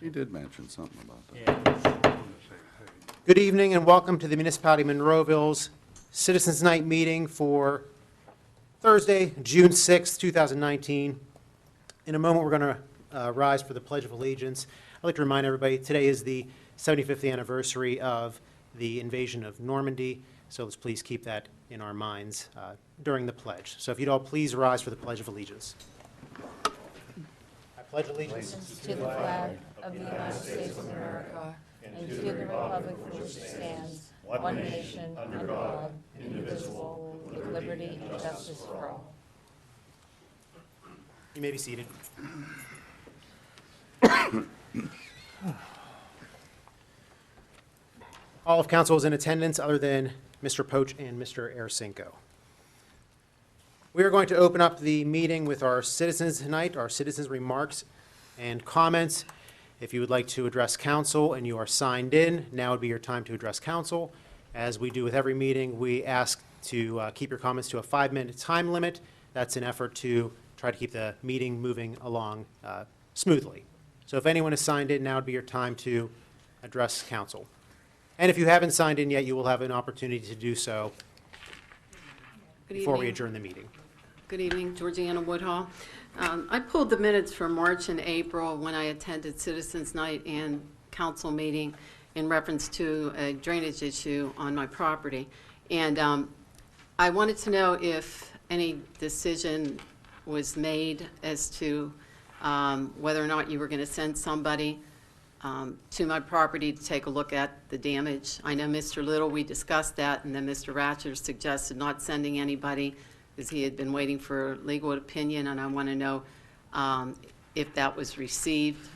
She did mention something about that. Good evening and welcome to the Municipality of Monroeville's Citizens Night meeting for Thursday, June 6, 2019. In a moment, we're going to rise for the Pledge of Allegiance. I'd like to remind everybody today is the 75th anniversary of the invasion of Normandy, so let's please keep that in our minds during the pledge. So if you'd all please rise for the Pledge of Allegiance. I pledge allegiance to the flag of the United States of America and to the republic for which it stands, one nation, under God, indivisible, with liberty and justice for all. You may be seated. All of council is in attendance other than Mr. Poach and Mr. Arasinko. We are going to open up the meeting with our citizens tonight, our citizens' remarks and comments. If you would like to address council and you are signed in, now would be your time to address council. As we do with every meeting, we ask to keep your comments to a 5-minute time limit. That's an effort to try to keep the meeting moving along smoothly. So if anyone is signed in, now would be your time to address council. And if you haven't signed in yet, you will have an opportunity to do so before we adjourn the meeting. Good evening, Georgiana Woodhall. I pulled the minutes from March and April when I attended Citizens Night and council meeting in reference to a drainage issue on my property. And I wanted to know if any decision was made as to whether or not you were going to send somebody to my property to take a look at the damage. I know Mr. Little, we discussed that, and then Mr. Ratcher suggested not sending anybody because he had been waiting for legal opinion, and I want to know if that was received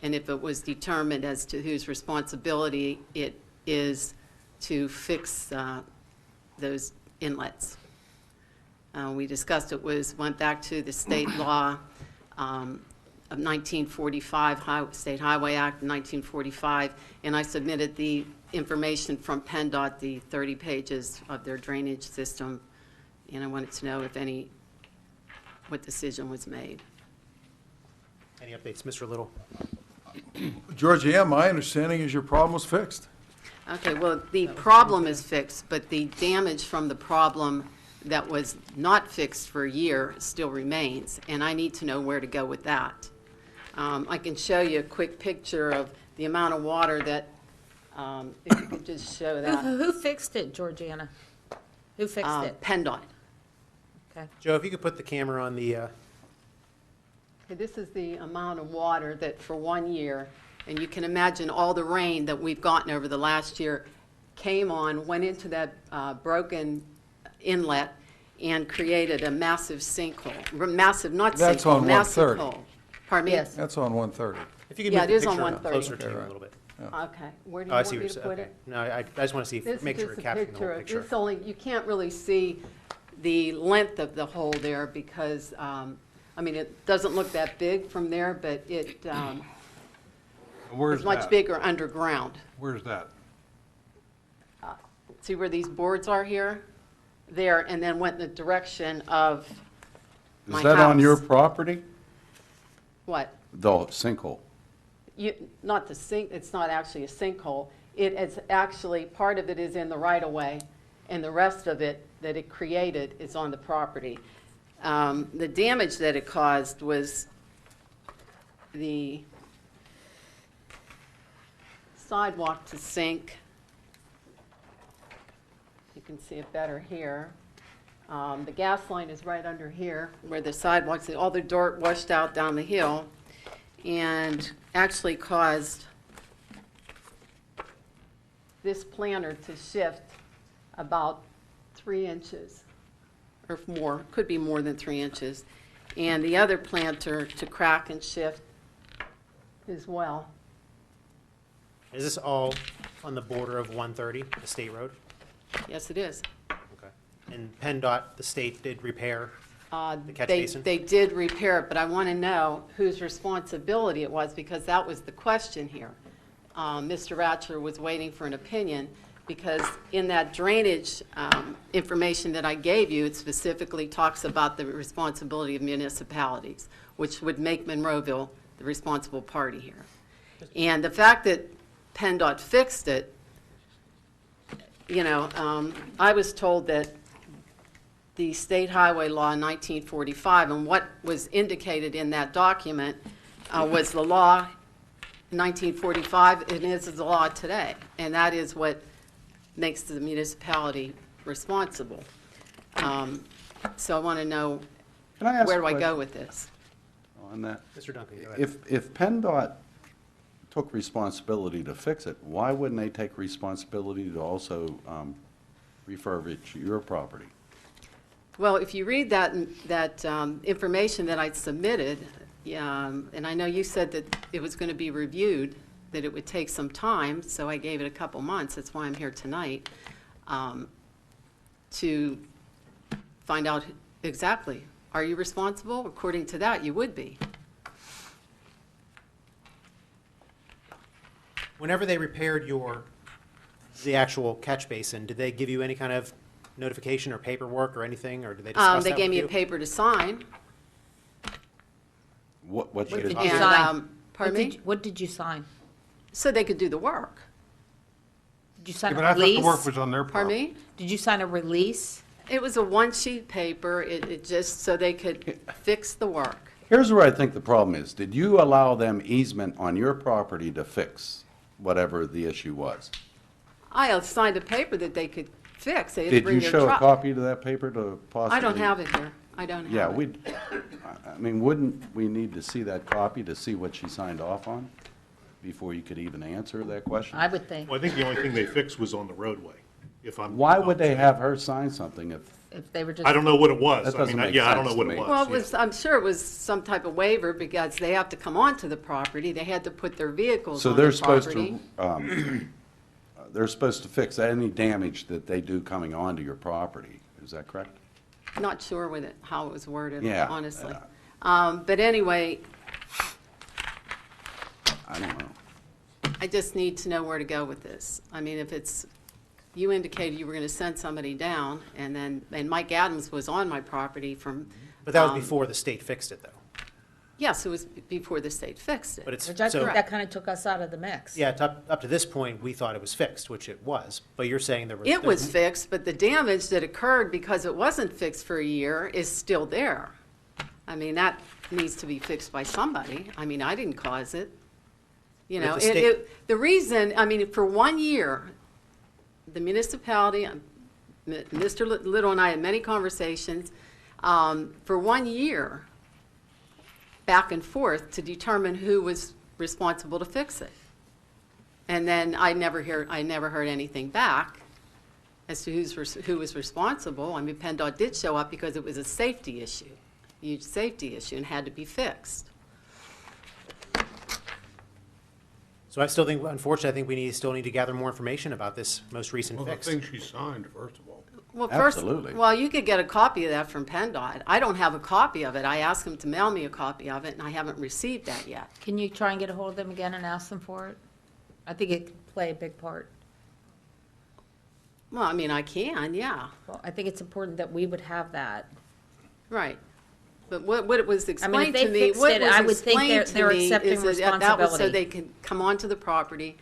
and if it was determined as to whose responsibility it is to fix those inlets. We discussed went back to the state law of 1945, State Highway Act of 1945, and I submitted the information from PennDOT, the 30 pages of their drainage system, and I wanted to know if what decision was made. Any updates, Mr. Little? Georgiana, my understanding is your problem was fixed. Okay, well, the problem is fixed, but the damage from the problem that was not fixed for a year still remains, and I need to know where to go with that. I can show you a quick picture of the amount of water that, if you could just show that. Who fixed it, Georgiana? Who fixed it? PennDOT. Okay. Joe, if you could put the camera on the, Okay, this is the amount of water that for 1 year, and you can imagine all the rain that we've gotten over the last year came on, went into that broken inlet, and created a massive sinkhole. Massive, not That's sinkhole, on massive 130. hole. Pardon me? Yes. That's on 130. if you could Yeah, move it the is on picture 130. closer to you a Okay, little bit. Okay, where do Oh, you I want see me what to you're put saying. it? No, I just want to see, This make is sure we're just a capturing the whole picture. picture. This only, you can't really see the length of the hole there because, I mean, it doesn't look that big from there, but it Where's is much that? bigger underground. Where's that? See where these boards are here? There, and then went in the direction of my Is that on your house. property? What? The sinkhole. Not the sink, it's not actually a sinkhole. It is actually, part of it is in the right-of-way, and the rest of it that it created is on the property. The damage that it caused was the sidewalk to sink. You can see it better here. The gas line is right under here where the sidewalks, all the dirt washed out down the hill and actually caused this planter to shift about 3 inches or more, could be more than 3 inches, and the other planter to crack and shift as well. Is this all on the border of 130, the state road? Yes, it is. Okay. And PennDOT, the state, did repair the catch They basin? did repair it, but I want to know whose responsibility it was, because that was the question here. Mr. Ratcher was waiting for an opinion, because in that drainage information that I gave you, it specifically talks about the responsibility of municipalities, which would make Monroeville the responsible party here. And the fact that PennDOT fixed it, I was told that the State Highway Law in 1945, and what was indicated in that document was the law in 1945, and is the law today. And that is what makes the municipality responsible. So I want to know, Can I ask where a do I go question with this? on that? Mr. Duncan, go ahead. If PennDOT took responsibility to fix it, why wouldn't they take responsibility to also refurbish your property? Well, if you read that information that I submitted, and I know you said that it was going to be reviewed, that it would take some time, so I gave it a couple months. That's why I'm here tonight, to find out exactly, are you responsible? According to that, you would be. Whenever they repaired the actual catch basin, did they give you any kind of notification or paperwork or anything, or did they discuss that They with gave me you? a paper to sign. What What should did it you do? sign? Pardon me? What did you sign? So they could do the work. Did you Yeah, sign but a I thought the work release? was on their Pardon property. me? Did you sign a release? It was a one-sheet paper. It just, so they could fix the work. Here's where I think the problem is. Did you allow them easement on your property to fix whatever the issue was? I signed a paper that they could fix. They had to Did bring you their show a truck. copy of that paper to possibly? I don't have it here. I don't have it. Yeah, I mean, wouldn't we need to see that copy to see what she signed off on before you could even answer that question? I would think, Well, I think the only thing they fixed was on the roadway, Why would they have her sign something if, if they were just. I don't know what it was. That doesn't make Yeah, I don't know sense what to it me. was. Well, it yeah. was, I'm sure it was some type of waiver because they have to come onto the property. They had to put their vehicles so on they're the supposed property. to, they're supposed to fix any damage that they do coming onto your property. Is that correct? Not sure with it, how it was worded, Yeah, honestly. But anyway, I don't know. I just need to know where to go with this. I mean, if it's, you indicated you were going to send somebody down, and Mike Adams was on my property from. But that was before the state fixed it, though. Yes, it was before the state fixed it. But it's, Which I think so, that kind of took us out of the mix. yeah, up to this point, we thought it was fixed, which it was. But you're saying there was. It was fixed, but the damage that occurred because it wasn't fixed for a year is still there. I mean, that needs to be fixed by somebody. I mean, I didn't cause it. You But know, if the state- the reason, I mean, for 1 year, the municipality, Mr. Little and I had many conversations, for 1 year, back and forth to determine who was responsible to fix it. And then I never heard anything back as to who was responsible. I mean, PennDOT did show up because it was a safety issue, huge safety issue, and had to be fixed. So I still think, unfortunately, I think we still need to gather more information about this most recent Well, the fix. thing she signed, first of all. Well, Absolutely. well, you could get a copy of that from PennDOT. I don't have a copy of it. I asked them to mail me a copy of it, and I haven't received that yet. Can you try and get a hold of them again and ask them for it? I think it could play a big part. Well, I mean, I can, yeah, Well, I think it's important that we would have that. right. But what it was they explained to me, fixed what it, was I would think explained to they're me accepting is that that was so responsibility. they could come onto the property,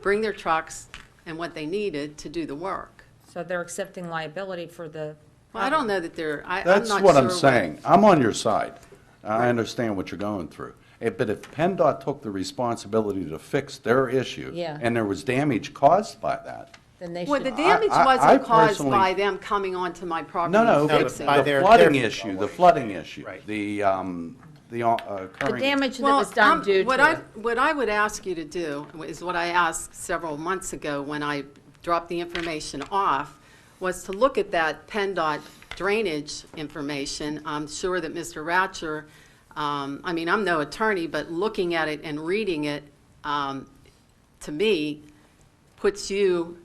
bring their trucks and what they needed to do the work. So they're accepting liability for the. Well, I don't know that they're, I'm not That's sure. what I'm saying. I'm on your side. I understand what you're going through. But if PennDOT took the responsibility to fix their issue. Yeah. And there was damage caused by that. Then they Well, the should, damage I wasn't caused personally- by them coming onto my property No, no, and but fixing by it. the their- flooding their- issue, the flooding issue. Right. The the occurring. damage that Well, was done due what to. what I would ask you to do is what I asked several months ago when I dropped the information off, was to look at that PennDOT drainage information. I'm sure that Mr. Ratcher, I mean, I'm no attorney, but looking at it and reading it, to me, puts you,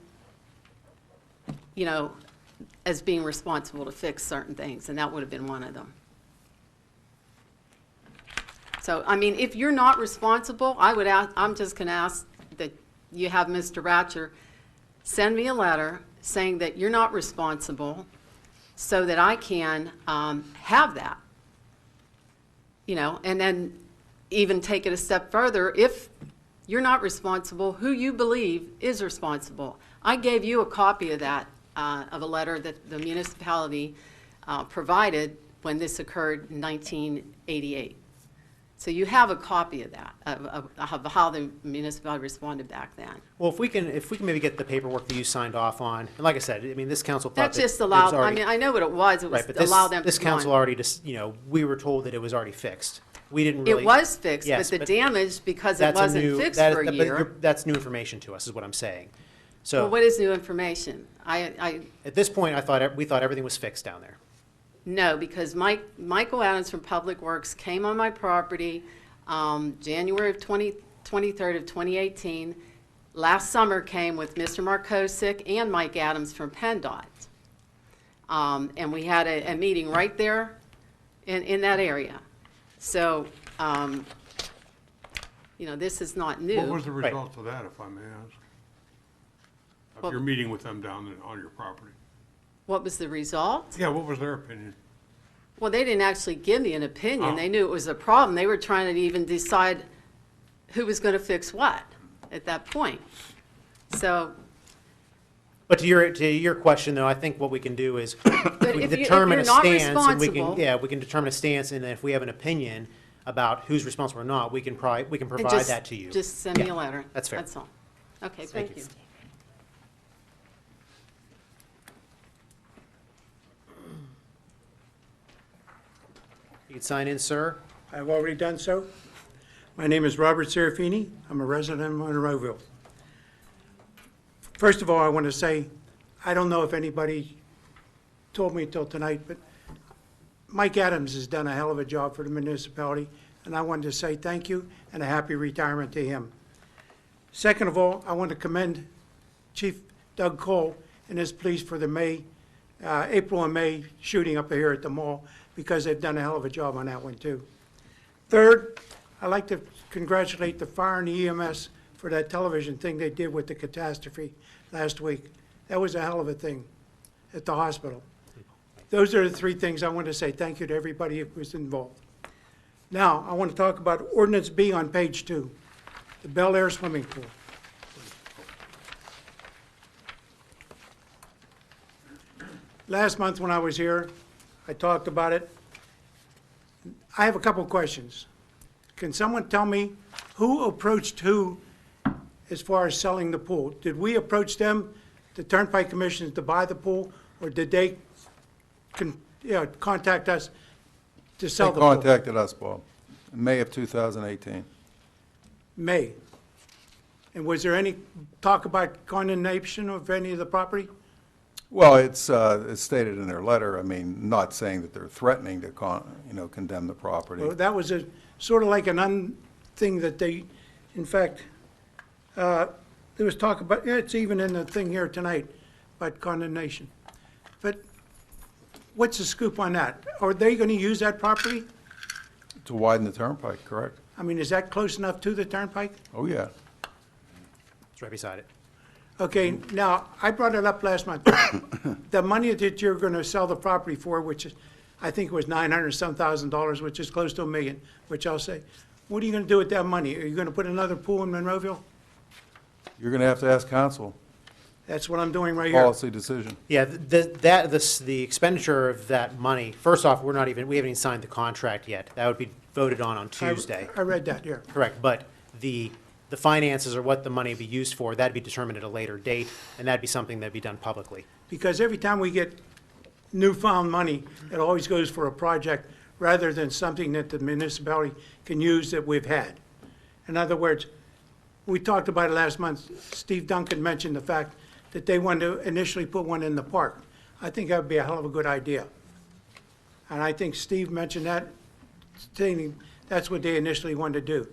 as being responsible to fix certain things, and that would have been one of them. So, I mean, if you're not responsible, I'm just going to ask that you have Mr. Ratcher send me a letter saying that you're not responsible so that I can have that. And then even take it a step further, if You're not responsible. Who you believe is responsible. I gave you a copy of that, of a letter that the municipality provided when this occurred in 1988. So you have a copy of that, of how the municipality responded back then. Well, if we can maybe get the paperwork that you signed off on, and like I said, I mean, this council thought That that just it was allowed, I already- mean, I know what it was. It was Right, but this, allow them to this go on. council already just, we were told that it was already fixed. We didn't really. It was fixed, but Yes, the damage, because it that's a wasn't new- fixed that- for a but year. That's new information to us, is what I'm saying. Well, So, what is new information? at this point, we thought everything was fixed down there. No, because Michael Adams from Public Works came on my property, January of 23rd of 2018. Last summer came with Mr. Markosik and Mike Adams from PennDOT. And we had a meeting right there in that area. So, this is not new. What was the Right. result of that, if I may ask? Well- Of your meeting with them down on your property? What was the result? Yeah, what was their opinion? Well, they didn't actually give me an opinion. Oh. They knew it was a problem. They were trying to even decide who was going to fix what at that point. So, But to your question, though, I think what we can do is we can if determine a you're not stance, and we can, responsible- we can determine a stance, and if we have an opinion about who's responsible or not, we can provide just- that to you. Just send me Yeah, a letter. that's fair. That's all. Okay, Thank thank you. you. You can sign in, sir. I've already done so. My name is Robert Serafini. I'm a resident of Monroeville. First of all, I want to say, I don't know if anybody told me till tonight, but Mike Adams has done a hell of a job for the municipality, and I wanted to say thank you and a happy retirement to him. Second of all, I want to commend Chief Doug Cole and his police for the April and May shooting up here at the mall, because they've done a hell of a job on that one, too. Third, I'd like to congratulate the fire and the EMS for that television thing they did with the catastrophe last week. That was a hell of a thing at the hospital. Those are the three things I want to say. Thank you to everybody who was involved. Now, I want to talk about Ordinance B on page 2, the Bel Air swimming pool. Last month when I was here, I talked about it. I have a couple questions. Can someone tell me who approached who as far as selling the pool? Did we approach them, the Turnpike Commission, to buy the pool, or did they contact us to sell They the pool? contacted us, Bob, in May of 2018. May. And was there any talk about condemnation of any of the property? Well, it's stated in their letter, I mean, not saying that they're threatening to condemn the property. Well, that was a, sort of like an thing that they, in fact, there was talk about, it's even in the thing here tonight, about condemnation. But what's the scoop on that? Are they going to use that property? To widen the turnpike, correct? I mean, is that close enough to the turnpike? Oh, yeah. It's right beside it. Okay, now, I brought it up last month. The money that you're going to sell the property for, which is, I think it was $900-some thousand, which is close to $1 million, which I'll say, what are you going to do with that money? Are you going to put another pool in Monroeville? You're going to have to ask council, That's what I'm doing right here. policy decision. Yeah, the expenditure of that money, first off, we haven't even signed the contract yet. That would be voted on Tuesday. I read that, yeah. Correct, but the finances or what the money would be used for, that'd be determined at a later date, and that'd be something that'd be done publicly. Because every time we get newfound money, it always goes for a project rather than something that the municipality can use that we've had. In other words, we talked about it last month. Steve Duncan mentioned the fact that they wanted to initially put one in the park. I think that would be a hell of a good idea. And I think Steve mentioned that, stating that's what they initially wanted to do.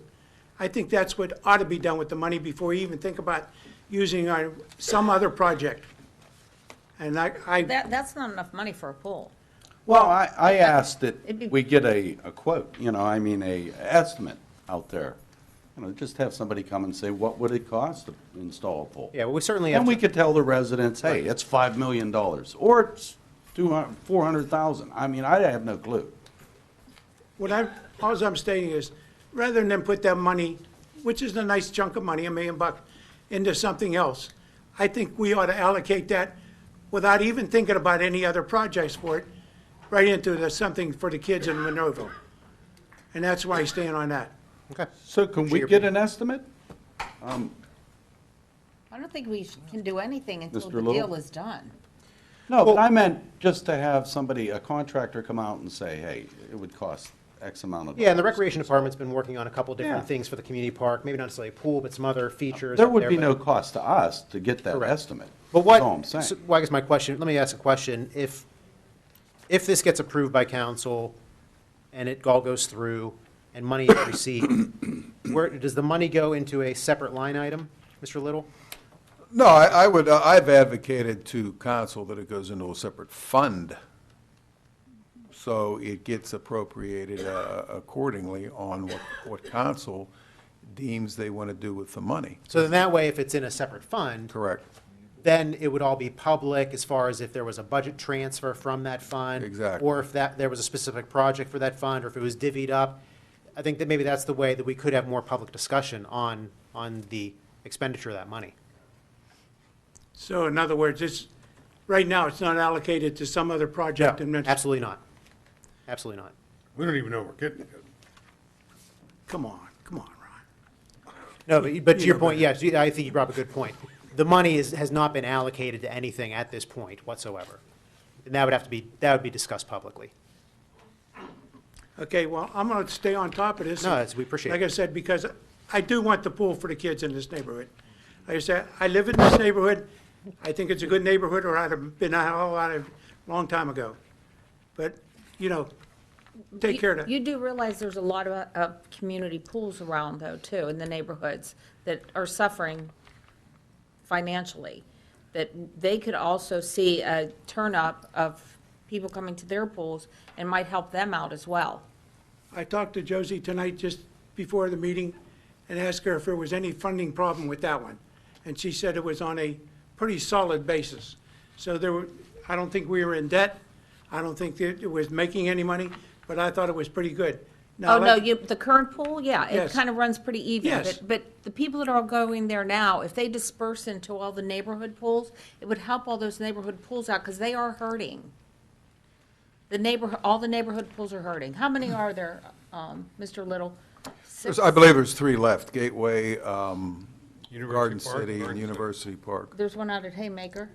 I think that's what ought to be done with the money before we even think about using some other project. And That's not enough money for a pool. Well, I asked It'd be- that we get a quote, a estimate out there. Just have somebody come and say, what would it cost to install a pool? Yeah, well, we certainly have And we to, could tell the residents, hey, it's $5 million, or it's 400,000. I mean, I have no clue. all I'm stating is, rather than put that money which is a nice chunk of money, $1 million, into something else, I think we ought to allocate that without even thinking about any other projects for it, right into something for the kids in Monroeville. And that's why I stand on that. Okay. So can we get an estimate? I don't think we can do anything until Mr. the Little? deal is done. No, but I meant just to have somebody, a contractor come out and say, hey, it would cost X amount of dollars. Yeah, and the Recreation Department's been working on a couple different Yeah. things for the community park, maybe not necessarily a pool, but some other features. There up would there, be but- no cost to us to get that Correct. estimate. But what, That's all I'm saying. so- well, I guess my question, let me ask a question. If this gets approved by council and it all goes through and money is received, where, does the money go into a separate line item, Mr. Little? No, I would, I've advocated to council that it goes into a separate fund, so it gets appropriated accordingly on what council deems they want to do with the money. So then that way, if it's in a separate fund, Correct. then it would all be public as far as if there was a budget transfer from that fund. Exactly. Or if there was a specific project for that fund, or if it was divvied up. I think that maybe that's the way that we could have more public discussion on the expenditure of that money. So in other words, right now, it's not allocated to some other project. and then- Absolutely not. Absolutely not. We don't even know we're getting it. Come on, Ron. No, but to your point, yes, I think you brought up a good point. The money has not been allocated to anything at this point whatsoever. And that would be discussed publicly. Okay, well, I'm going to stay on top of this. No, we appreciate it. Like I said, because I do want the pool for the kids in this neighborhood. Like I said, I live in this neighborhood. I think it's a good neighborhood, or I'd have been out of a long time ago. But, take care of that. You do realize there's a lot of community pools around, though, too, in the neighborhoods that are suffering financially, that they could also see a turn-up of people coming to their pools and might help them out as well. I talked to Josie tonight just before the meeting and asked her if there was any funding problem with that one. And she said it was on a pretty solid basis. So I don't think we were in debt. I don't think that it was making any money, but I thought it was pretty good. Now, Oh, no, let- the current pool, yeah, it Yes. kind of runs pretty even. Yes. But the people that are going there now, if they disperse into all the neighborhood pools, it would help all those neighborhood pools out, because they are hurting. All the neighborhood pools are hurting. How many are there, Mr. Little? Six? I believe there's 3 left, Gateway, Garden University Park, City, and Garden University Park. There's one out at Haymaker.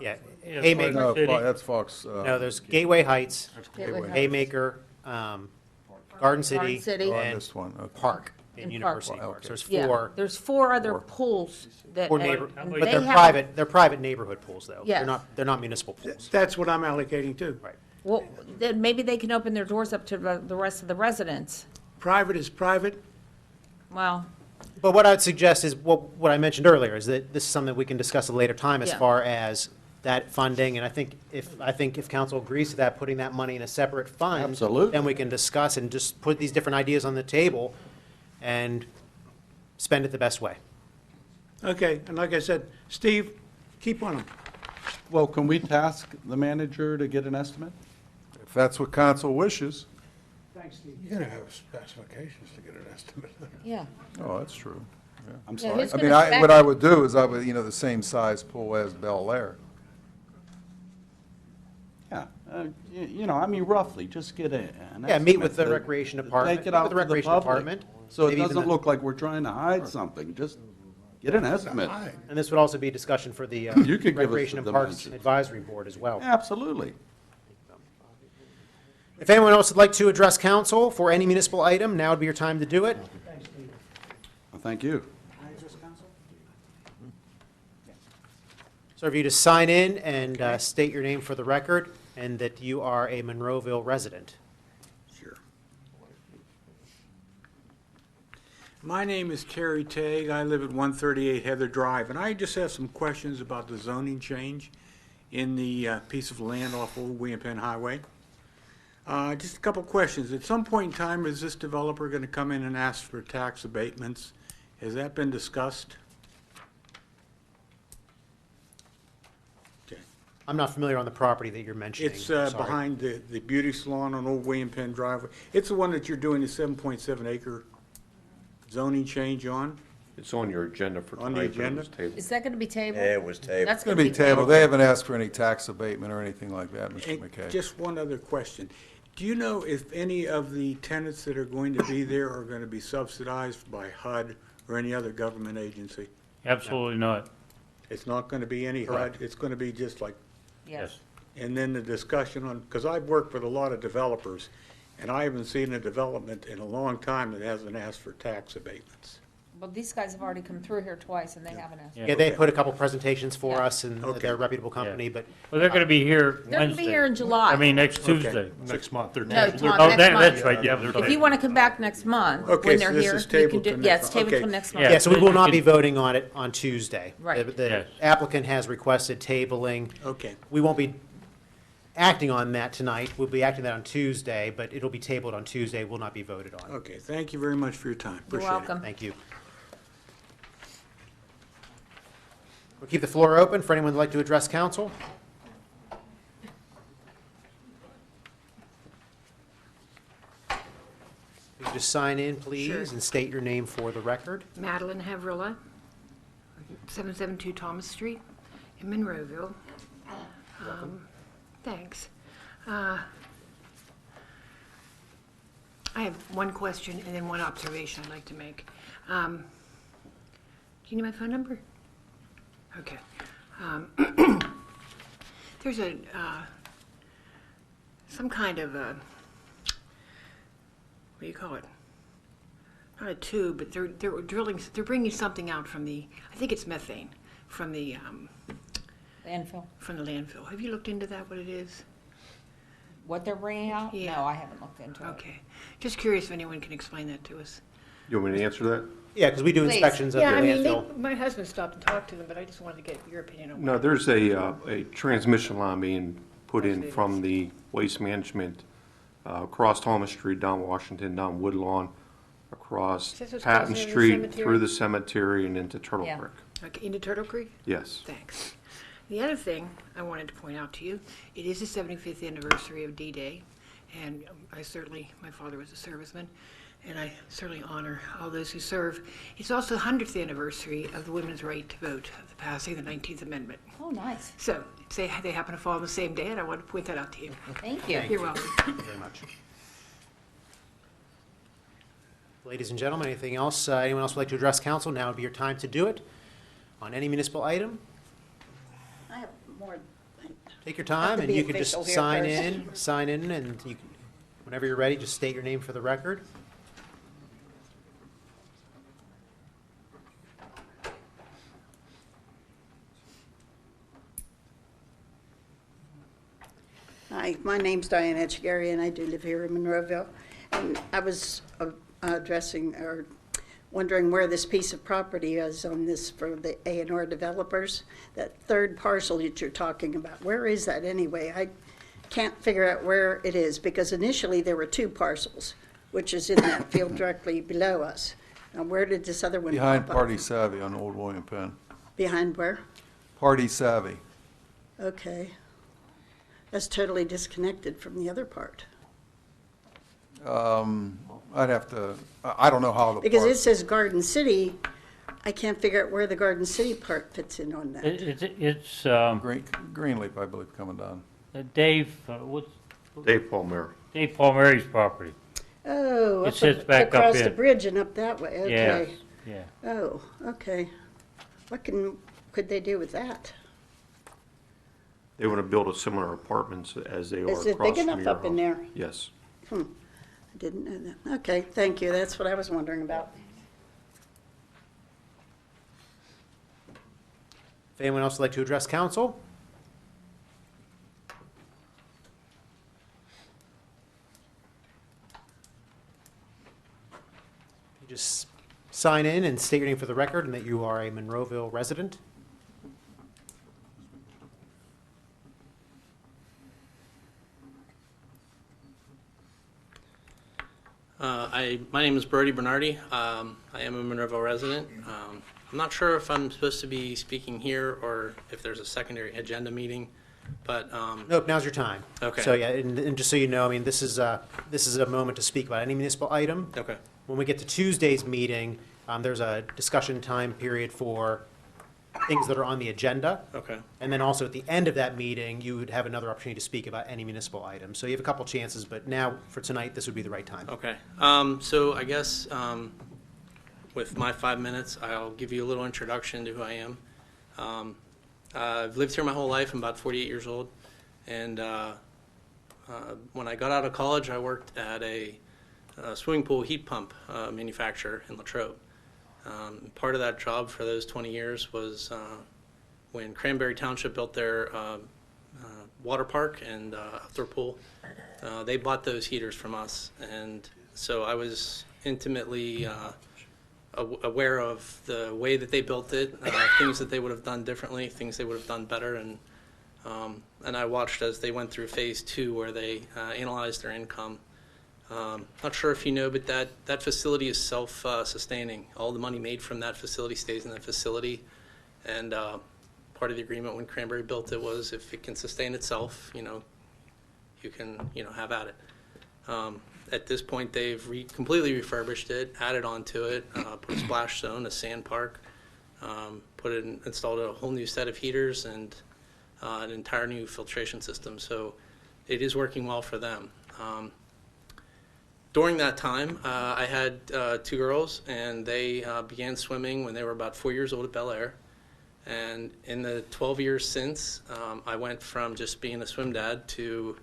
Yeah. Yeah, Haymaker, No, City. that's Fox. no, there's Gateway Heights, Gateway Heights. Haymaker, Garden City, Garden City. Oh, I and missed one, okay. Park in And University Park. Park. So there's Yeah, four. there's 4 other pools that. Four and- neighbor, and but they they're private neighborhood pools, though. Yes. They're not municipal pools. That's what I'm allocating too. Right. Well, then maybe they can open their doors up to the rest of the residents. Private is private. Well, But what I'd suggest is, what I mentioned earlier, is that this is something we can discuss at a later time as Yeah. far as that funding, and I think if council agrees to that, putting that money in a separate fund. Absolutely. Then we can discuss and just put these different ideas on the table and spend it the best way. Okay, and like I said, Steve, keep on them. Well, can we task the manager to get an estimate? If that's what council wishes. Thanks, Steve. You're gonna have specifications to get an estimate. yeah. Oh, that's true. I'm Yeah, sorry. who's I mean, gonna what spec- I would do is the same size pool as Bel Air. Yeah, I mean, roughly, just get an estimate. Yeah, meet with the to Recreation Department, Take it meet out with the to the Recreation public, Department, so it maybe even doesn't the- look like we're trying to hide something, just get an estimate. And this would also be discussion for the You could give us Recreation the and Parks dimensions. Advisory Board as well. Absolutely. If anyone else would like to address council for any municipal item, now would be your time to do it. Well, thank you. So if you just sign in and state your name for the record, and that you are a Monroeville resident. Sure. My name is Terry Tague. I live at 138 Heather Drive, and I just have some questions about the zoning change in the piece of land off Old William Penn Highway. Just a couple questions. At some point in time, is this developer going to come in and ask for tax abatements? Has that been discussed? Okay. I'm not familiar on the property that you're mentioning. It's sorry. behind the beauty salon on Old William Penn Driveway. It's the one that you're doing the 7.7 acre zoning change on? It's on your agenda for On the tonight, but it agenda? was tabled. Is that going to be tabled? Yeah, it was tabled. That's It's going to be tabled. They haven't asked for any tax abatement or anything like that, Mr. And McKay. just one other question. Do you know if any of the tenants that are going to be there are going to be subsidized by HUD or any other government agency? Absolutely not. It's not going to be any HUD, it's going to be just like, Yes. and then the discussion on, because I've worked with a lot of developers, and I haven't seen a development in a long time that hasn't asked for tax abatements. Well, these guys have already come through here twice, and they haven't asked. Yeah. Yeah, they put a couple presentations for Yeah. us, and Okay. they're a reputable company, but Well, they're gonna be here They're going to be here Wednesday. in July. I mean, next Tuesday. Next month, they're. No, Tom, Oh, next that- month. that's right, yeah. If you want to come back next month, Okay, when so they're this here, is you tabled can do, till yeah, next it's tabled month. till next Yeah. month. yeah, so we will not It- be voting on it on Tuesday. Right. The Yes. applicant has requested tabling. Okay. We won't be acting on that tonight. We'll be acting that on Tuesday, but it'll be tabled on Tuesday, will not be voted on. Okay, thank you very much for your time. You're Appreciate it. welcome. Thank you. We'll keep the floor open for anyone who'd like to address council. You just sign in, please, Sure. and state your name for the record. Madeline Havrilla, 772 Thomas Street in Monroeville. Thanks. I have one question and then one observation I'd like to make. Do you need my phone number? Okay. There's a, some kind of a, what do you call it? Not a tube, but they're drilling, they're bringing something out from the, I think it's methane, from the Landfill. landfill. Have you looked into that, what it is? What they're bringing out? Yeah. No, I haven't looked into it. Okay. Just curious if anyone can explain that to us. You want me to answer that? Yeah, because we do Please. inspections of the Yeah, I mean, landfill. my husband stopped and talked to them, but I just wanted to get your opinion on No, there's a transmission line being put in Yes, it from is. the waste management, across Thomas Street, down Washington, down Woodlawn, across Is this what's Patton causing the Street, cemetery? through the cemetery and into Turtle Yeah. Creek. Okay, into Turtle Creek? Yes. Thanks. The other thing I wanted to point out to you, it is the 75th anniversary of D-Day, and my father was a serviceman, and I certainly honor all those who serve. It's also the 100th anniversary of the women's right to vote, of the passing of the 19th Amendment. Oh, nice. So, they happen to fall on the same day, and I wanted to point that out to you. Thank you. You're welcome. Thank you very much. Ladies and gentlemen, anything else, anyone else would like to address council? Now would be your time to do it on any municipal item. I have more. Take your time, to and be you can just official here sign in, and you can, whenever you're ready, just state your name for the record. Hi, my name's Diane Etchegary, and I do live here in Monroeville. And I was addressing or wondering where this piece of property is on this for the A&R developers. That third parcel that you're talking about, where is that anyway? I can't figure out where it is, because initially there were two parcels, which is in that field directly below us. Now, where did this other one pop Behind up? Party Savvy on Old William Penn. Behind where? Party Savvy. Okay. That's totally disconnected from the other part. I'd have to, I don't know how the. Because part- it says Garden City, I can't figure out where the Garden City part fits in on that. It's Greenleaf, I believe, coming down. Dave, Dave Palmer. Dave Palmieri's property. Oh, It up sits back up across the in. bridge and up that way, Yes, okay. yeah. Oh, okay. What could they do with that? They want to build a similar apartments as they are across Is it big from enough your up in house. there? Yes. I didn't know that. Okay, thank you, that's what I was wondering about. If anyone else would like to address council? You just sign in and state your name for the record and that you are a Monroeville resident. My name is Brody Bernardi. I am a Monroeville resident. I'm not sure if I'm supposed to be speaking here or if there's a secondary agenda meeting, but Nope, now's your time. Okay. So, yeah, and just so you know, I mean, this is a moment to speak about any municipal item. okay. When we get to Tuesday's meeting, there's a discussion time period for things that are on the agenda. Okay. And then also at the end of that meeting, you would have another opportunity to speak about any municipal items. So you have a couple chances, but now for tonight, this would be the right time. Okay. So I guess with my 5 minutes, I'll give you a little introduction to who I am. I've lived here my whole life. I'm about 48 years old. And when I got out of college, I worked at a swimming pool heat pump manufacturer in Latrobe. Part of that job for those 20 years was when Cranberry Township built their water park and outdoor pool. They bought those heaters from us, and so I was intimately aware of the way that they built it, things that they would have done differently, things they would have done better, and I watched as they went through phase 2 where they analyzed their income. Not sure if you know, but that facility is self-sustaining. All the money made from that facility stays in that facility. And part of the agreement when Cranberry built it was if it can sustain itself, you can, have at it. At this point, they've completely refurbished it, added onto it, put a splash zone, a sand park, installed a whole new set of heaters and an entire new filtration system. So it is working well for them. During that time, I had 2 girls, and they began swimming when they were about 4 years old at Bel Air. And in the 12 years since, I went from just being a swim dad to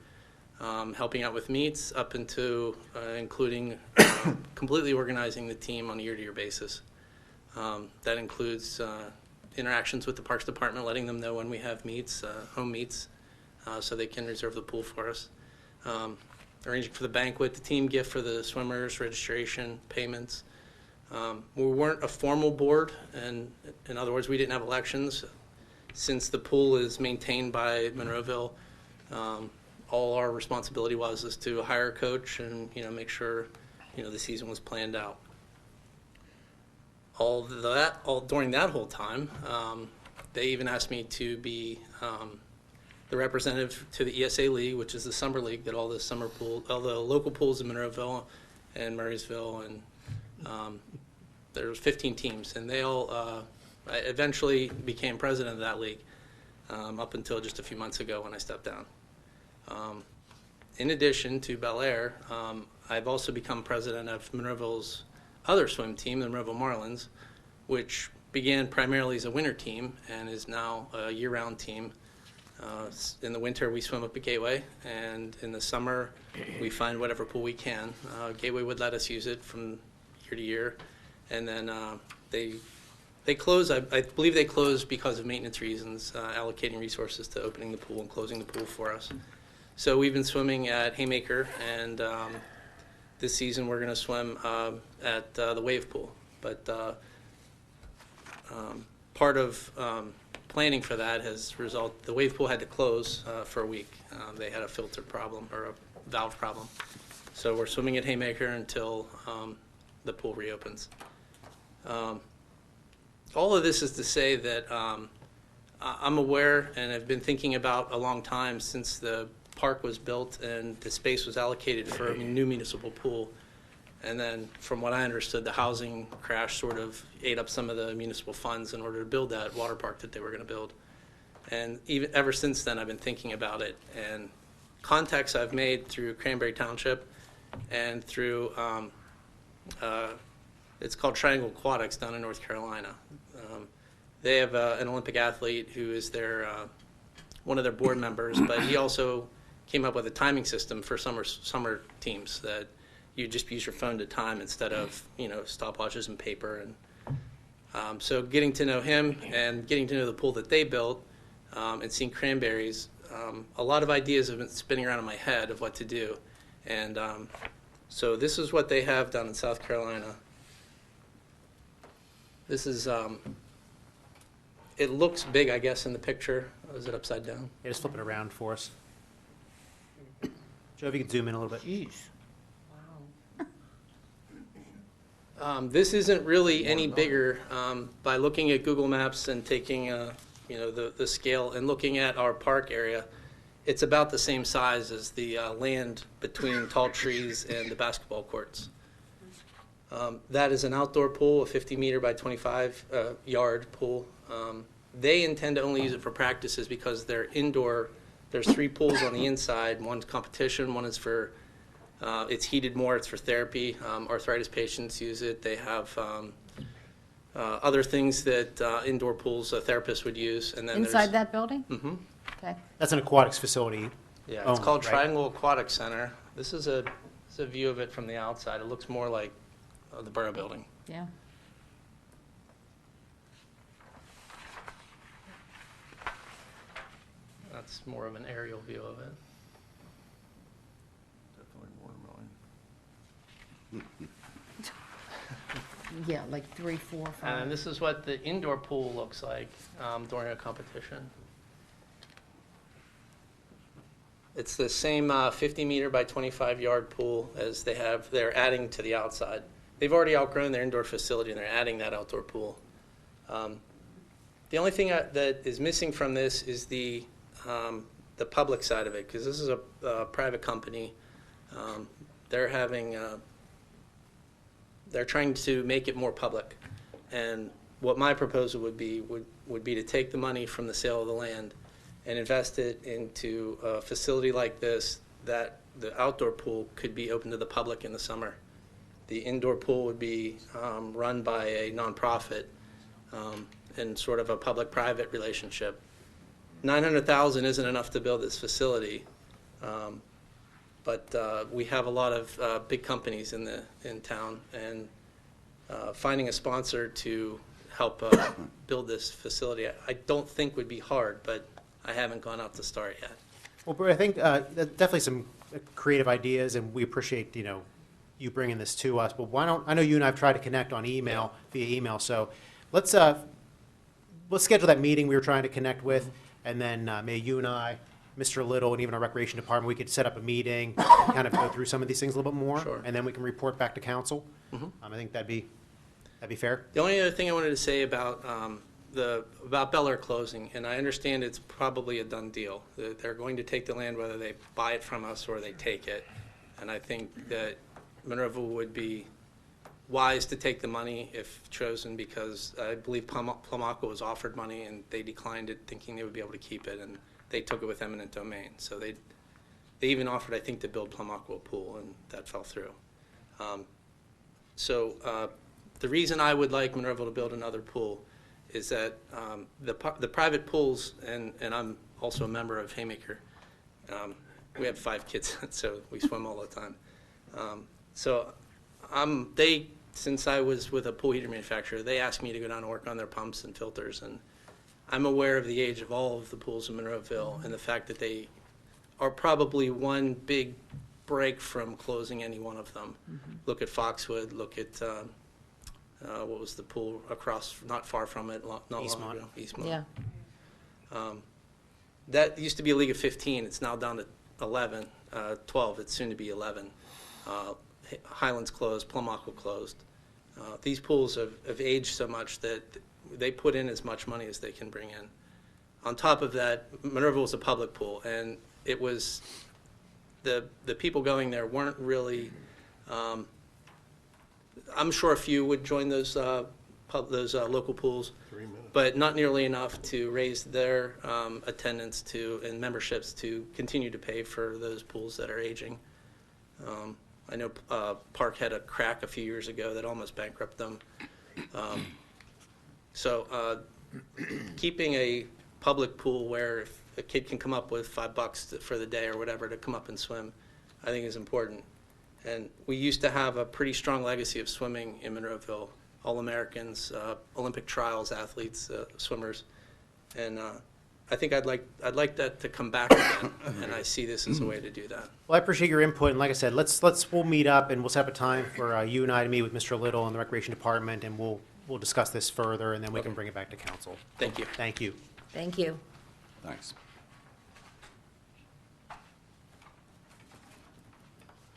helping out with meets up into including completely organizing the team on a year-to-year basis. That includes interactions with the Parks Department, letting them know when we have meets, home meets, so they can reserve the pool for us. Arranging for the banquet, the team gift for the swimmers, registration, payments. We weren't a formal board, and in other words, we didn't have elections. Since the pool is maintained by Monroeville, all our responsibility was to hire a coach and make sure the season was planned out. All during that whole time, they even asked me to be the representative to the ESA League, which is the summer league that all the local pools in Monroeville and Murraysville, and there's 15 teams, and they all I eventually became president of that league up until just a few months ago when I stepped down. In addition to Bel Air, I've also become president of Monroeville's other swim team, the Monroeville Marlins, which began primarily as a winter team and is now a year-round team. In the winter, we swim up at Gateway, and in the summer, we find whatever pool we can. Gateway would let us use it from year to year, and then they close. I believe they close because of maintenance reasons, allocating resources to opening the pool and closing the pool for us. So we've been swimming at Haymaker, and this season we're going to swim at the wave pool. But part of planning for that has resulted, the wave pool had to close for a week. They had a filter problem or a valve problem. So we're swimming at Haymaker until the pool reopens. All of this is to say that I'm aware and have been thinking about a long time since the park was built and the space was allocated for a new municipal pool. And then from what I understood, the housing crash sort of ate up some of the municipal funds in order to build that water park that they were going to build. And even ever since then, I've been thinking about it. And contacts I've made through Cranberry Township and through, it's called Triangle Aquatics down in North Carolina. They have an Olympic athlete who is their one of their board members, but he also came up with a timing system for summer teams that you just use your phone to time instead of stopwatches and paper. And so getting to know him and getting to know the pool that they built and seeing Cranberries, a lot of ideas have been spinning around in my head of what to do. And so this is what they have down in South Carolina. This is, it looks big, I guess, in the picture. Is it upside down? Yeah, just flip it around for us. Joe, if you could zoom in a little bit. This isn't really any bigger. By looking at Google Maps and taking the scale and looking at our park area, it's about the same size as the land between tall trees and the basketball courts. That is an outdoor pool, a 50-meter by 25-yard pool. They intend to only use it for practices because they're indoor. There's 3 pools on the inside. One's competition, one is for, it's heated more, it's for therapy. Arthritis patients use it. They have other things that indoor pools therapists would use. And then Inside that building? Mm-hmm. Okay. That's an aquatics facility. Yeah, it's only, called right? Triangle Aquatic Center. This is a view of it from the outside. It looks more like the Borough Building. Yeah. That's more of an aerial view of it. Yeah, like 3, 4, 5. And this is what the indoor pool looks like during a competition. It's the same 50-meter by 25-yard pool as they have. They're adding to the outside. They've already outgrown their indoor facility, and they're adding that outdoor pool. The only thing that is missing from this is the public side of it, because this is a private company. They're trying to make it more public. And what my proposal would be to take the money from the sale of the land and invest it into a facility like this, that the outdoor pool could be open to the public in the summer. The indoor pool would be run by a nonprofit in sort of a public-private relationship. $900,000 isn't enough to build this facility, but we have a lot of big companies in town, and finding a sponsor to help build this facility, I don't think would be hard, but I haven't gone out to start yet. Well, Bert, I think definitely some creative ideas, and we appreciate, you bringing this to us. But why don't, I know you and I have tried to connect on email, via email, so let's schedule that meeting we were trying to connect with, and then maybe you and I, Mr. Little, and even our recreation department, we could set up a meeting, and kind of go through some of these things a little bit more, Sure. and then we can report back to council. Mm-hmm. I think that'd be fair. The only other thing I wanted to say about Bel Air closing, and I understand it's probably a done deal. They're going to take the land whether they buy it from us or they take it. And I think that Monroeville would be wise to take the money if chosen, because I believe Plum-Aqua was offered money and they declined it, thinking they would be able to keep it, and they took it with eminent domain. So they even offered, I think, to build Plum-Aqua a pool, and that fell through. The reason I would like Monroeville to build another pool is that the private pools, and I'm also a member of Haymaker. We have 5 kids, so we swim all the time. Since I was with a pool heater manufacturer, they asked me to go down and work on their pumps and filters, and I'm aware of the age of all of the pools in Monroeville and the fact that they are probably one big break from closing any one of them. Mm-hmm. Look at Foxwood, look at what was the pool across, not far from it, not long ago? Eastmont. Yeah. That used to be a league of 15. It's now down to 11, 12. It's soon to be 11. Highlands closed, Plum-Aqua closed. These pools have aged so much that they put in as much money as they can bring in. On top of that, Monroeville was a public pool, and it was the people going there weren't really. I'm sure a few would join those local pools, but not nearly enough to raise their attendance and memberships to continue to pay for those pools that are aging. I know Park had a crack a few years ago that almost bankrupted them. Keeping a public pool where if a kid can come up with $5 for the day or whatever to come up and swim, I think is important. And we used to have a pretty strong legacy of swimming in Monroeville, All-Americans, Olympic trials athletes, swimmers. And I think I'd like that to come back again, and I see this as a way to do that. Well, I appreciate your input, and like I said, we'll meet up, and we'll set up a time for you and I to meet with Mr. Little in the Recreation Department, and we'll discuss this further, and then we can bring it back to council. Thank you. Thank you. Thank you. Thanks.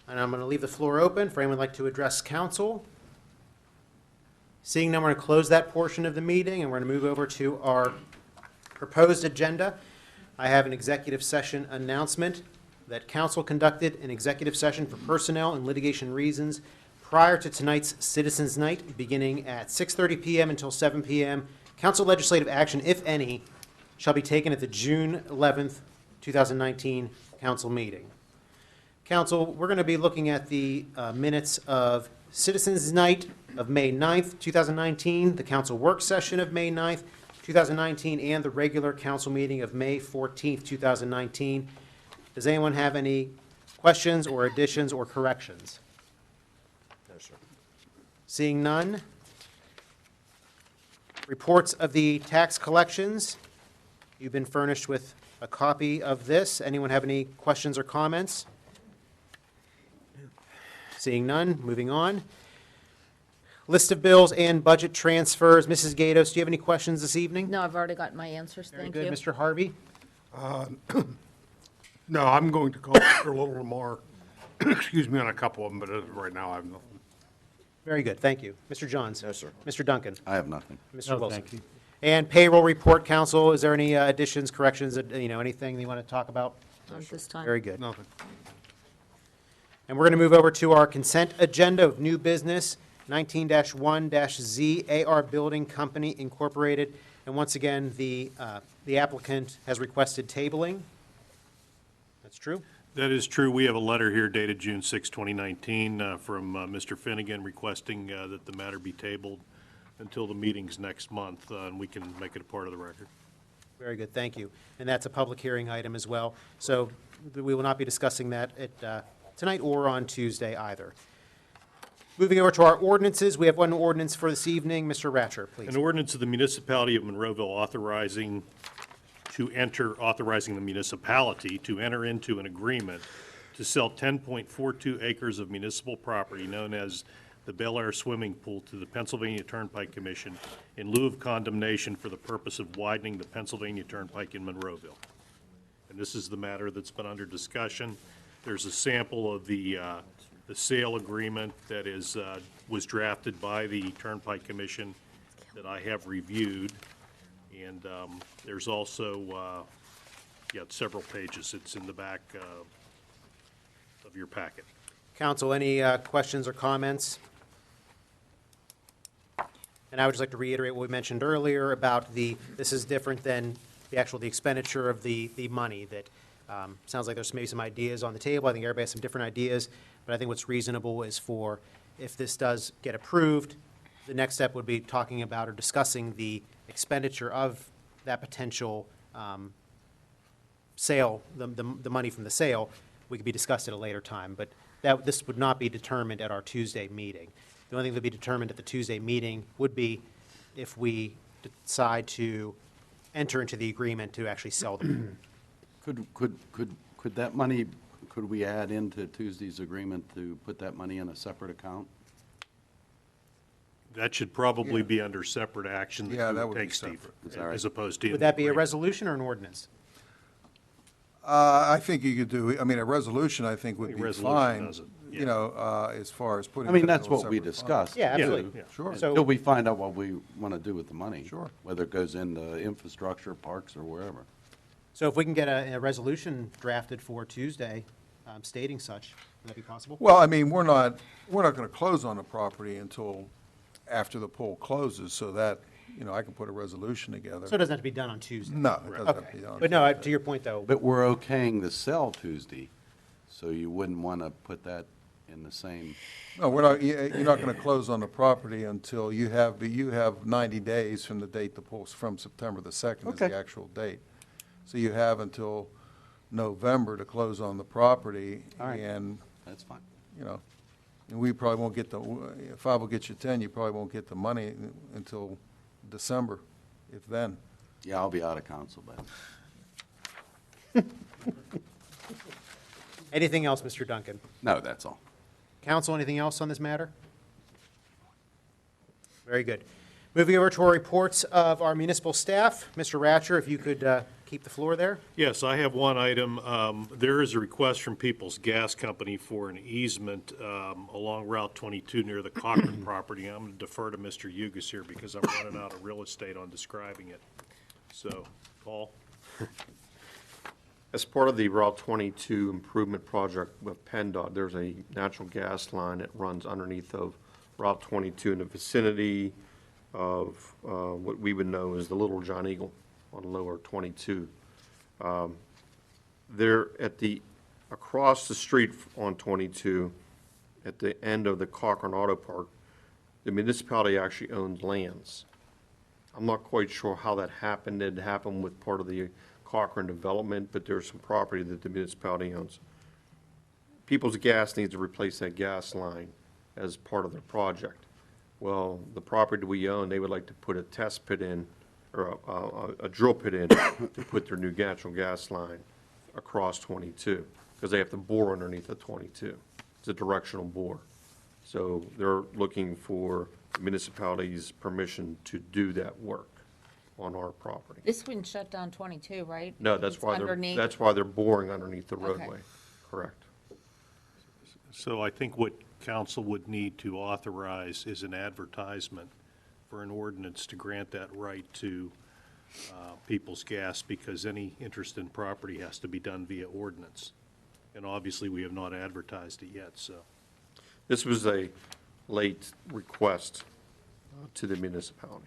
And I'm going to leave the floor open for anyone who'd like to address council. Seeing none, we're going to close that portion of the meeting, and we're going to move over to our proposed agenda. I have an executive session announcement that council conducted an executive session for personnel and litigation reasons prior to tonight's Citizens Night, beginning at 6:30 PM until 7 PM. Council legislative action, if any, shall be taken at the June 11th, 2019 council meeting. Council, we're going to be looking at the minutes of Citizens Night of May 9th, 2019, the council work session of May 9th, 2019, and the regular council meeting of May 14th, 2019. Does anyone have any questions or additions or corrections? No, sir. Seeing none. Reports of the tax collections. You've been furnished with a copy of this. Anyone have any questions or comments? Seeing none, moving on. List of bills and budget transfers. Mrs. Gatos, do you have any questions this evening? No, I've already got my answers, thank you. Very good. Mr. Harvey? No, I'm going to call for a little more, excuse me, on a couple of them, but right now I have nothing. Very good, thank you. Mr. Johns? No, sir. Mr. Duncan? I have nothing. Mr. No, Wilson? thank you. And payroll report, council, is there any additions, corrections, anything you want to talk about? Not this time. Very good. Nothing. And we're going to move over to our consent agenda of new business, 19-1-Z, AR Building Company Incorporated. And once again, the applicant has requested tabling. That's true? That is true. We have a letter here dated June 6, 2019, from Mr. Finnegan requesting that the matter be tabled until the meeting's next month, and we can make it a part of the record. Very good, thank you. And that's a public hearing item as well. So we will not be discussing that at tonight or on Tuesday either. Moving over to our ordinances, we have one ordinance for this evening. Mr. Ratcher, please. An ordinance of the Municipality of Monroeville authorizing the municipality to enter into an agreement to sell 10.42 acres of municipal property known as the Bel Air Swimming Pool to the Pennsylvania Turnpike Commission in lieu of condemnation for the purpose of widening the Pennsylvania Turnpike in Monroeville. And this is the matter that's been under discussion. There's a sample of the sale agreement that was drafted by the Turnpike Commission that I have reviewed. And there's also, several pages. It's in the back of your packet. Council, any questions or comments? And I would just like to reiterate what we mentioned earlier about this is different than the expenditure of the money. That sounds like there's maybe some ideas on the table. I think everybody has some different ideas, but I think what's reasonable is if this does get approved, the next step would be talking about or discussing the expenditure of that potential sale, the money from the sale. We could be discussed at a later time, but this would not be determined at our Tuesday meeting. The only thing that would be determined at the Tuesday meeting would be if we decide to enter into the agreement to actually sell them. Could that money, could we add into Tuesday's agreement to put that money in a separate account? That should probably be under separate action Yeah, that that you would would be take, Steve, separate. as opposed to. Would that be a resolution or an ordinance? I think you could do, a resolution, I think, would think be resolution fine, does it, as far as putting. I mean, it that's into a what we separate fund. discussed. Yeah, Yeah, absolutely. yeah. Sure. So- Until we find out what we want to do with the money. Sure. Whether it goes into infrastructure, parks, or wherever. So if we can get a resolution drafted for Tuesday stating such, would that be possible? Well, we're not going to close on the property until after the poll closes, so that, I can put a resolution together. So it doesn't have to be done on Tuesday? No, it doesn't have to Okay. be done. But no, to your point, though, But we're okaying the sell Tuesday, so you wouldn't want to put that in the same. No, you're not going to close on the property until you have 90 days from the date the poll, from September the 2nd is Okay. the actual date. So you have until November to close on the property. All right. And, That's fine. and we probably won't get if I will get you 10, you probably won't get the money until December, if then. Yeah, I'll be out of council then. anything else, Mr. Duncan? No, that's all. Council, anything else on this matter? Very good. Moving over to our reports of our municipal staff. Mr. Ratcher, if you could keep the floor there. Yes, I have one item. There is a request from Peoples Gas Company for an easement along Route 22 near the Cochran property. I'm going to defer to Mr. Yugas here because I'm running out of real estate on describing it. So, Paul? As part of the Route 22 improvement project with PennDOT, there's a natural gas line that runs underneath of Route 22 in the vicinity of what we would know as the Little John Eagle on lower 22. There across the street on 22, at the end of the Cochran Auto Park, the municipality actually owns lands. I'm not quite sure how that happened. It happened with part of the Cochran development, but there's some property that the municipality owns. People's Gas needs to replace that gas line as part of their project. Well, the property we own, they would like to put a test pit in, or a drill pit in, to put their new natural gas line across 22, because they have to bore underneath the 22. It's a directional bore. So they're looking for the municipality's permission to do that work on our property. This wouldn't shut down 22, right? No, that's It's why underneath. that's why they're boring underneath the Okay. roadway. Correct. So I think what council would need to authorize is an advertisement for an ordinance to grant that right to People's Gas, because any interest in property has to be done via ordinance. And obviously, we have not advertised it yet, so. This was a late request to the municipality.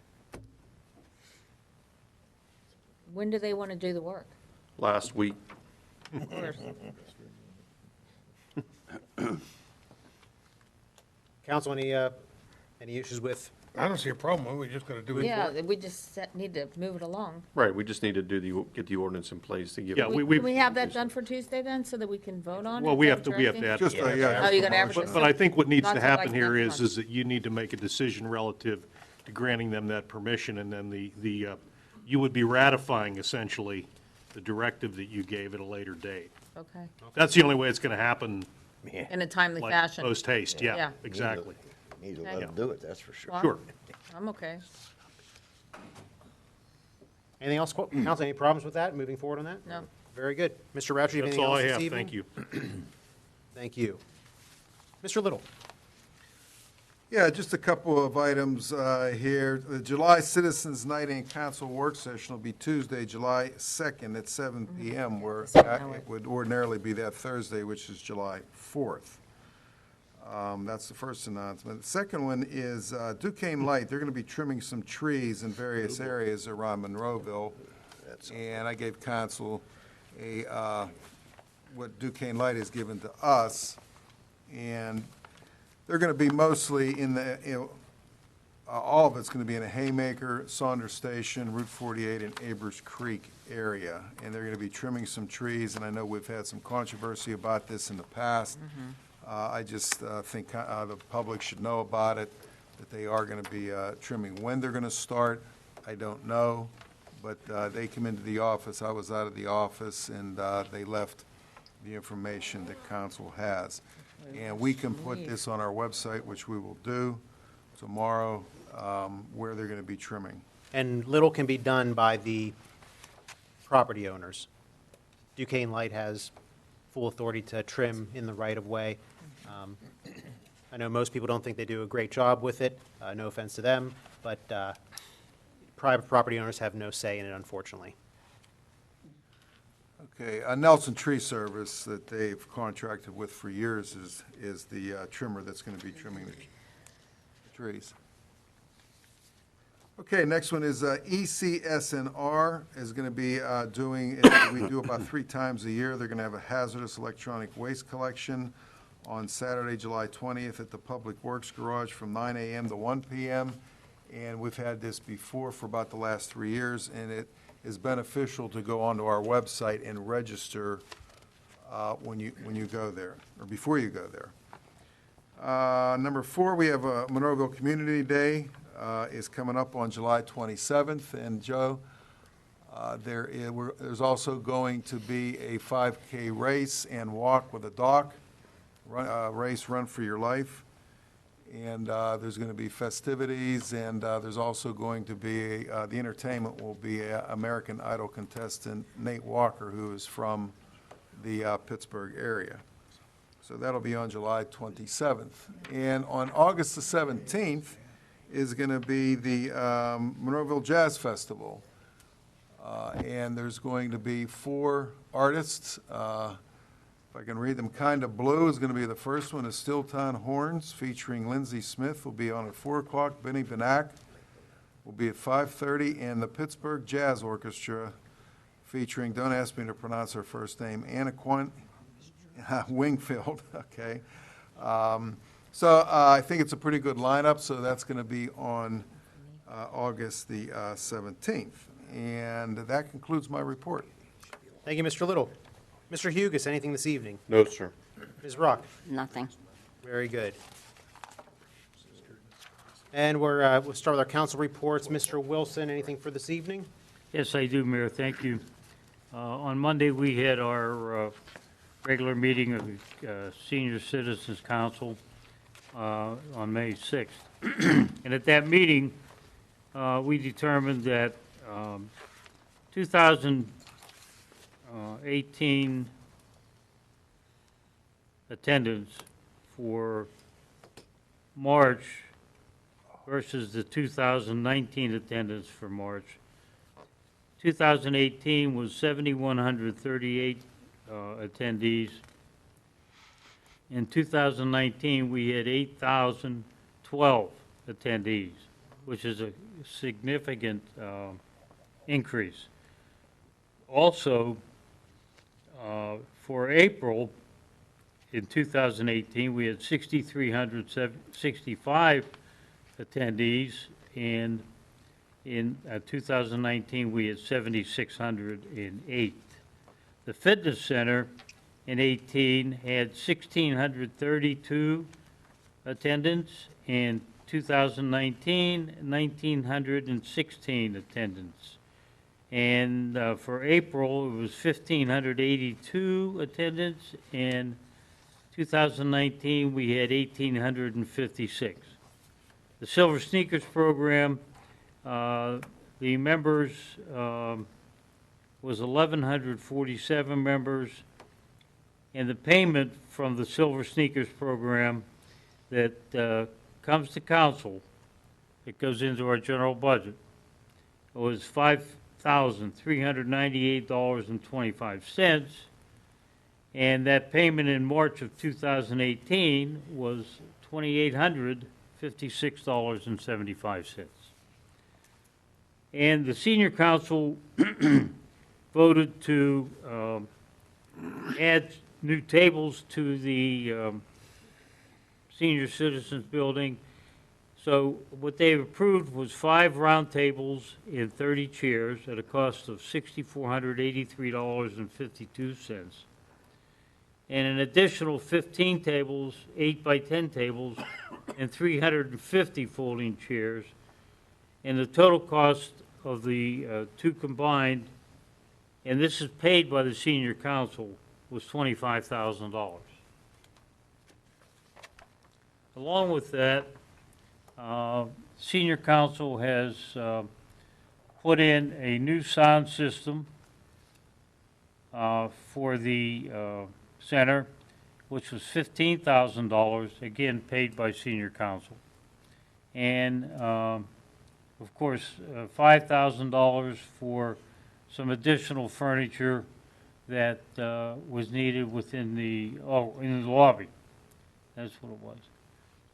When do they want to do the work? Last week, Of course. Council, any issues with? I don't see a problem, we just gotta do it. Yeah, we just need to move it along. right, we just need to get the ordinance in place to give. Yeah, Can we have that done for Tuesday then, so that we can vote on it? Well, we Is have that to what you're Just, asking? yeah. Oh, you got to advertise. But I think what needs Not to till, like, happen here next is that you need to make a decision relative to granting them that permission, and then you would be ratifying essentially the directive that you gave at a later date. Okay, That's the only way it's going to happen, in a timely like fashion. post-haste, Yeah. yeah, exactly. Need to Okay. let them do it, that's for sure. Well, Sure. I'm okay. Anything else, council, any problems with that, moving forward on that? No. Very good. Mr. Roucher, you have That's anything all else I this have, evening? thank you. Thank you. Mr. Little? Yeah, just a couple of items here. The July Citizens Night and Council Work Session will be Tuesday, July 2nd at 7 PM, where it would ordinarily be that Thursday, which is July 4th. That's the first announcement. The second one is Duquesne Light. They're going to be trimming some trees in various areas around Monroeville. And I gave council what Duquesne Light has given to us. And they're going to be mostly in the, all of it's going to be in a Haymaker, Saunders Station, Route 48, and Abers Creek area. And they're going to be trimming some trees, and I know we've had some controversy about this in the past. I just think the public should know about it, that they are going to be trimming. When they're going to start, I don't know, but they come into the office, I was out of the office, and they left the information that council has. And we can put this on our website, which we will do tomorrow, where they're going to be trimming. And little can be done by the property owners. Duquesne Light has full authority to trim in the right-of-way. I know most people don't think they do a great job with it, no offense to them, but private property owners have no say in it, unfortunately. Okay, Nelson Tree Service that they've contracted with for years is the trimmer that's going to be trimming the trees. Okay, next one is ECSNR is going to be doing, we do about 3 times a year. They're going to have a hazardous electronic waste collection on Saturday, July 20th at the Public Works Garage from 9 a.m. to 1 p.m. And we've had this before for about the last 3 years, and it is beneficial to go onto our website and register when you go there, or before you go there. Number 4, we have a Monroeville Community Day is coming up on July 27th. And Joe, there's also going to be a 5K race and walk with a dock, race Run for Your Life. And there's going to be festivities, and there's also going to be, the entertainment will be American Idol contestant Nate Walker, who is from the Pittsburgh area. So that'll be on July 27th. And on August the 17th is going to be the Monroeville Jazz Festival. And there's going to be 4 artists. If I can read them, Kind of Blue is going to be the first one, is Stilltown Horns, featuring Lindsay Smith, will be on at 4 o'clock. Benny Benak will be at 5:30, and the Pittsburgh Jazz Orchestra, featuring, don't ask me to pronounce her first name, Anna Wingfield, okay. So I think it's a pretty good lineup, so that's going to be on August the 17th. And that concludes my report. Thank you, Mr. Little. Mr. Hugus, anything this evening? No, sir. Ms. Rock? Nothing. Very good. And we'll start with our council reports. Mr. Wilson, anything for this evening? Yes, I do, Mayor, thank you. On Monday, we had our regular meeting of the Senior Citizens Council on May 6th. And at that meeting, we determined that 2018 attendance for March versus the 2019 attendance for March. 2018 was 7,138 attendees. In 2019, we had 8,012 attendees, which is a significant increase. Also, for April in 2018, we had 6,365 attendees, and in 2019, we had 7,608. The Fitness Center in 18 had 1,632 attendance, and 2019, 1,916 attendance. And for April, it was 1,582 attendance, and 2019, we had 1,856. The Silver Sneakers program, the members was 1,147 members, and the payment from the Silver Sneakers program that comes to council, it goes into our general budget, it was $5,398.25, and that payment in March of 2018 was $2,856.75. And the senior council voted to add new tables to the senior citizens building. So what they approved was 5 round tables and 30 chairs at a cost of $6,483.52. And an additional 15 tables, 8 by 10 tables, and 350 folding chairs. And the total cost of the 2 combined, and this is paid by the senior council, was $25,000. Along with that, senior council has put in a new sound system for the center, which was $15,000, again paid by senior council. And of course, $5,000 for some additional furniture that was needed within in the lobby. That's what it was.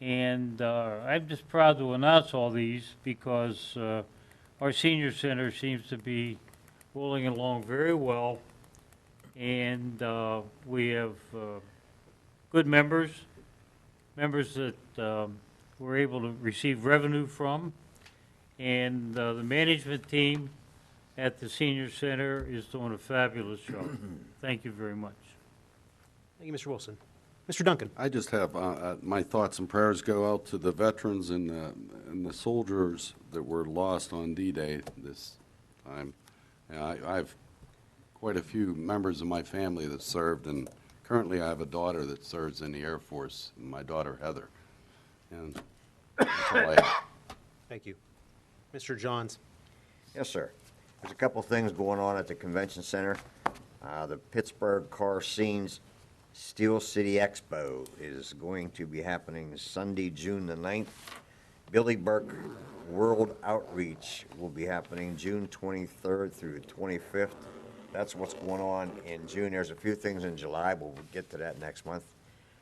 And I'm just proud to announce all these because our senior center seems to be rolling along very well. And we have good members that we're able to receive revenue from. And the management team at the senior center is doing a fabulous job. Thank you very much. Thank you, Mr. Wilson. Mr. Duncan? I just have, my thoughts and prayers go out to the veterans and the soldiers that were lost on D-Day this time. And I have quite a few members of my family that served, and currently I have a daughter that serves in the Air Force, and my daughter Heather. And that's all I have. Thank you. Mr. Johns? Yes, sir. There's a couple things going on at the convention center. The Pittsburgh Car Scenes Steel City Expo is going to be happening Sunday, June the 9th Billy Burke World Outreach will be happening June 23rd through the 25th. That's what's going on in June. There's a few things in July, but we'll get to that next month.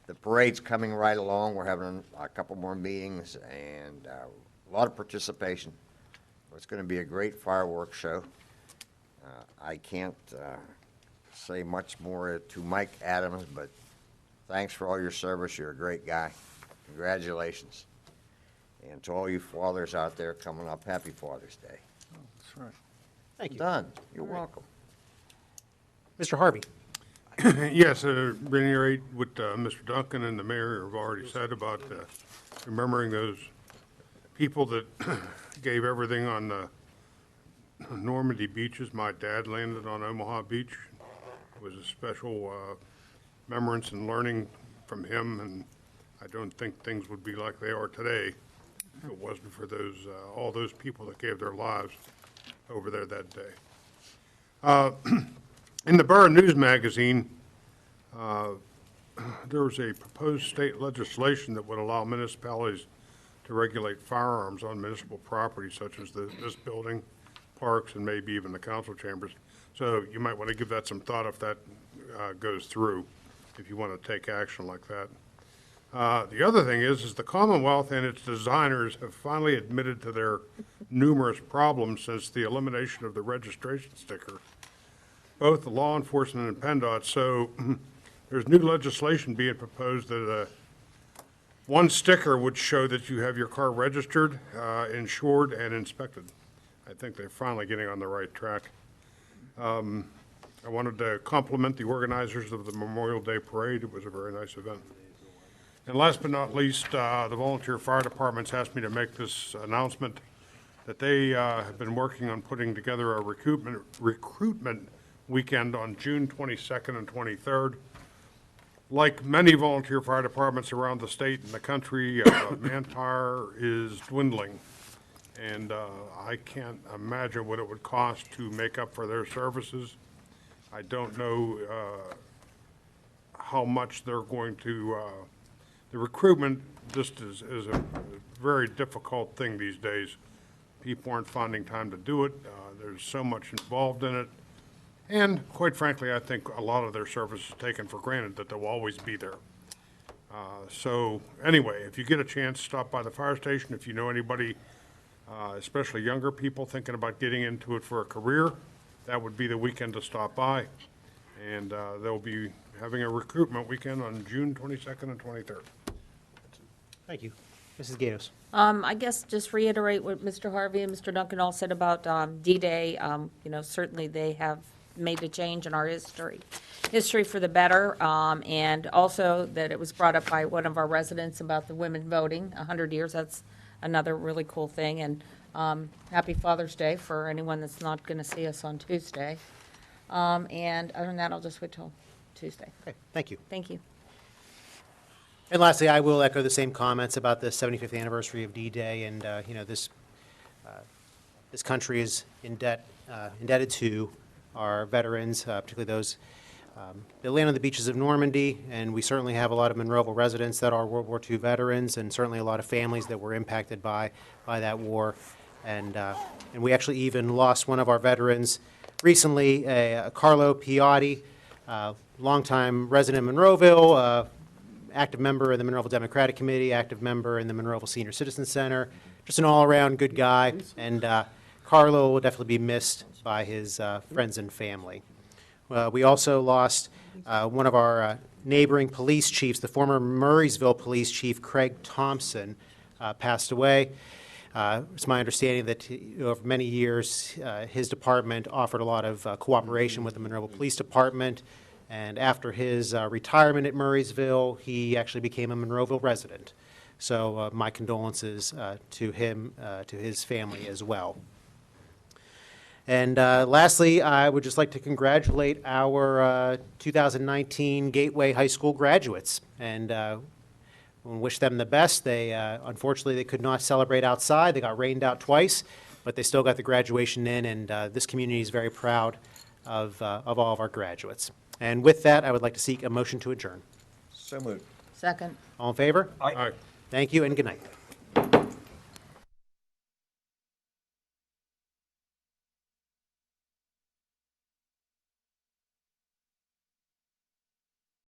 The parade's coming right along. We're having a couple more meetings and a lot of participation. It's going to be a great fireworks show. I can't say much more to Mike Adams, but thanks for all your service. You're a great guy. Congratulations. And to all you fathers out there coming up, happy Father's Day. That's right. Thank you. Done. You're welcome. Mr. Harvey? Yes, reiterate what Mr. Duncan and the mayor have already said about remembering those people that gave everything on the Normandy beaches. My dad landed on Omaha Beach. It was a special remembrance and learning from him, and I don't think things would be like they are today if it wasn't for those all those people that gave their lives over there that day. In the Borough News magazine, there was a proposed state legislation that would allow municipalities to regulate firearms on municipal property such as this building, parks, and maybe even the council chambers. So you might want to give that some thought if that goes through, if you want to take action like that. The other thing is the Commonwealth and its designers have finally admitted to their numerous problems since the elimination of the registration sticker, both the law enforcement and PennDOT. So there's new legislation being proposed that one sticker would show that you have your car registered, insured, and inspected. I think they're finally getting on the right track. I wanted to compliment the organizers of the Memorial Day Parade. It was a very nice event. And last but not least, the volunteer fire departments asked me to make this announcement that they have been working on putting together a recruitment weekend on June 22nd and 23rd. Like many volunteer fire departments around the state and the country, manpower is dwindling. And I can't imagine what it would cost to make up for their services. I don't know how much they're going to, the recruitment just is a very difficult thing these days. People aren't finding time to do it. There's so much involved in it. And quite frankly, I think a lot of their service is taken for granted that they'll always be there. So anyway, if you get a chance, stop by the fire station. If you know anybody, especially younger people thinking about getting into it for a career, that would be the weekend to stop by. And they'll be having a recruitment weekend on June 22nd and 23rd. Thank you. Mrs. Gatos? I guess just reiterate what Mr. Harvey and Mr. Duncan all said about D-Day. Certainly they have made a change in our history for the better, and also that it was brought up by one of our residents about the women voting, 100 years. That's another really cool thing, and happy Father's Day for anyone that's not going to see us on Tuesday. And other than that, I'll just wait till Tuesday. Okay, thank you. Thank you. And lastly, I will echo the same comments about the 75th anniversary of D-Day, and this country is indebted to our veterans, particularly those that land on the beaches of Normandy, and we certainly have a lot of Monroeville residents that are World War II veterans, and certainly a lot of families that were impacted by that war, and we actually even lost one of our veterans recently, Carlo Piotti, longtime resident of Monroeville, active member in the Monroeville Democratic Committee, active member in the Monroeville Senior Citizen Center, just an all-around good guy, and Carlo will definitely be missed by his friends and family. We also lost one of our neighboring police chiefs, the former Murraysville Police Chief Craig Thompson, passed away. It's my understanding that over many years his department offered a lot of cooperation with the Monroeville Police Department, and after his retirement at Murraysville, he actually became a Monroeville resident. So my condolences to him, to his family as well. And lastly, I would just like to congratulate our 2019 Gateway High School graduates and wish them the best. They unfortunately they could not celebrate outside. They got rained out twice, but they still got the graduation in, and this community is very proud of all of our graduates. And with that, I would like to seek a motion to adjourn. So moved. Second. All in favor? Aye. Thank you and good night.